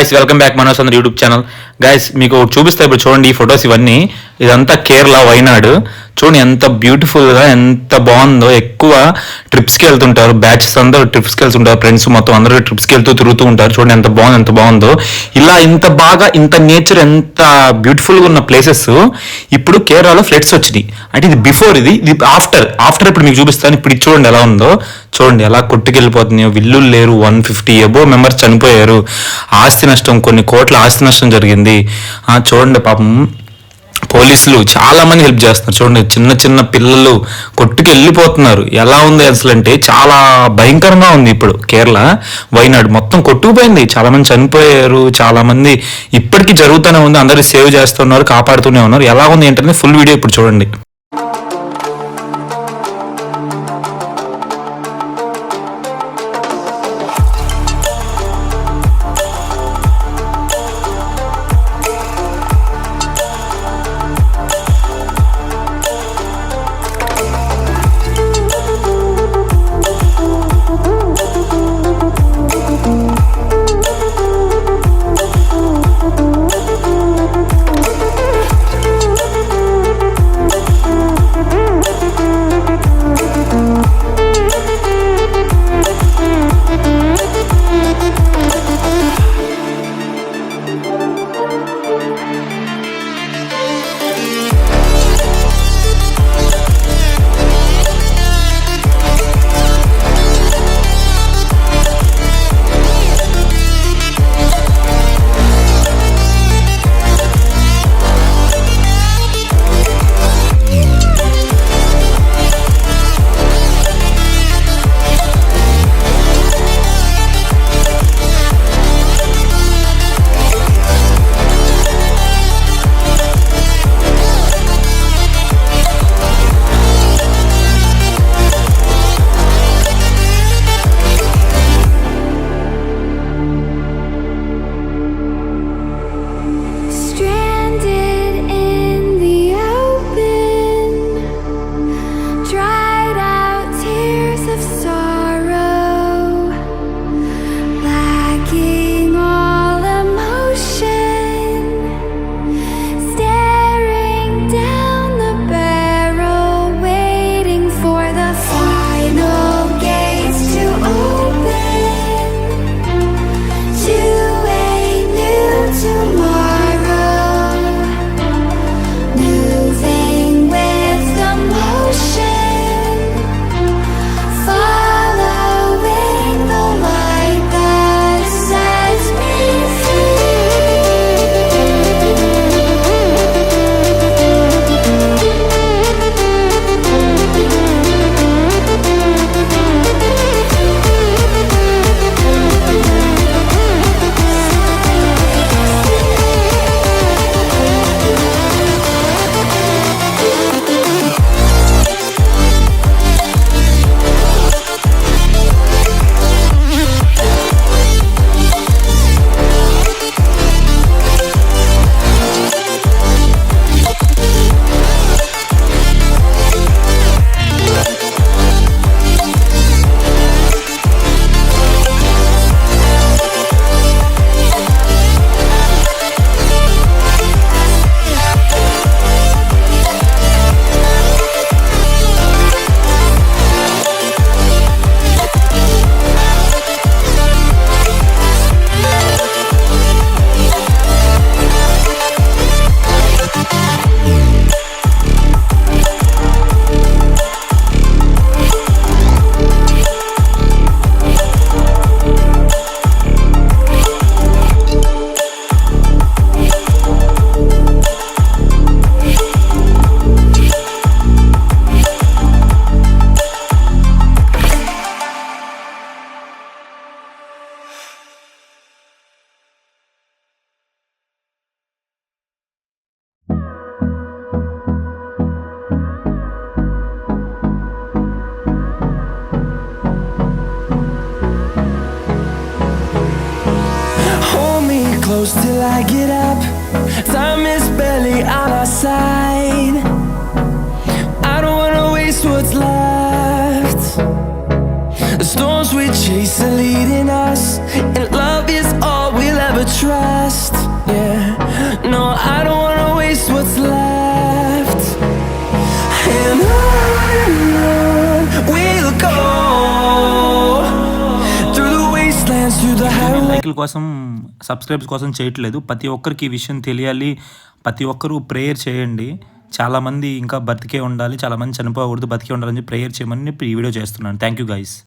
Guys welcome back Manoj అందర్ YouTube channel. Guys మీకు చూపిస్తా ఇప్పుడు చూడండి ఈ ఫొటోస్ ఇవన్నీ. ఇదంతా కేరళ వైనాడు. చూడండి ఎంత బ్యూటిఫుల్గా ఎంత బాగుందో. ఎక్కువ ట్రిప్స్కి వెళ్తుంటారు, బ్యాచెస్ అందరూ ట్రిప్స్కి వెళ్తుంటారు, ఫ్రెండ్స్ మొత్తం అందరూ ట్రిప్స్కి వెళ్తూ తిరుగుతూ ఉంటారు. చూడండి ఎంత బాగుందో. ఇలా ఇంత బాగా ఇంత నేచర్ ఎంత బ్యూటిఫుల్గా ఉన్న ప్లేసెస్ ఇప్పుడు కేరళలో ఫ్లడ్స్ వచ్చినాయి. అంటే ఇది బిఫోర్, ఇది ఆఫ్టర్ ఇప్పుడు మీకు చూపిస్తాను. ఇప్పుడు ఇది చూడండి ఎలా ఉందో. చూడండి ఎలా కొట్టుకెళ్ళిపోతున్నాయో. విల్లులు లేరు, 150 అబోవ్ మెంబర్స్ చనిపోయారు. ఆస్తి నష్టం, కొన్ని కోట్ల ఆస్తి నష్టం జరిగింది. చూడండి పాపం పోలీసులు చాలా మంది హెల్ప్ చేస్తున్నారు. చూడండి చిన్న పిల్లలు కొట్టుకు వెళ్ళిపోతున్నారు. ఎలా ఉంది అసలు అంటే చాలా భయంకరంగా ఉంది. ఇప్పుడు కేరళ వైనాడు మొత్తం కొట్టుకుపోయింది. చాలా మంది చనిపోయారు, చాలా మంది ఇప్పటికీ జరుగుతూనే ఉంది. అందరూ సేవ్ చేస్తున్నారు, కాపాడుతూనే ఉన్నారు. ఎలా ఉంది ఏంటంటే ఫుల్ వీడియో ఇప్పుడు చూడండి. close till I get up. Time is barely on our side. I don't wanna waste what's left. The storms we chase are leading us, and love is all we'll ever trust. Yeah, no, I don't wanna waste what's left. And on we'll go through the wastelands, through the highways. లైక్ల కోసం subscribes కోసం చేయట్లేదు. ప్రతి ఒక్కరికి ఈ విషయం తెలియాలి. ప్రతి ఒక్కరూ ప్రేయర్ చేయండి. చాలామంది ఇంకా బతికే ఉండాలి, చాలామంది చనిపోకూడదు, బతికే ఉండాలని ప్రేయర్ చేయమని ఈ వీడియో చేస్తున్నాను. Thank you guys.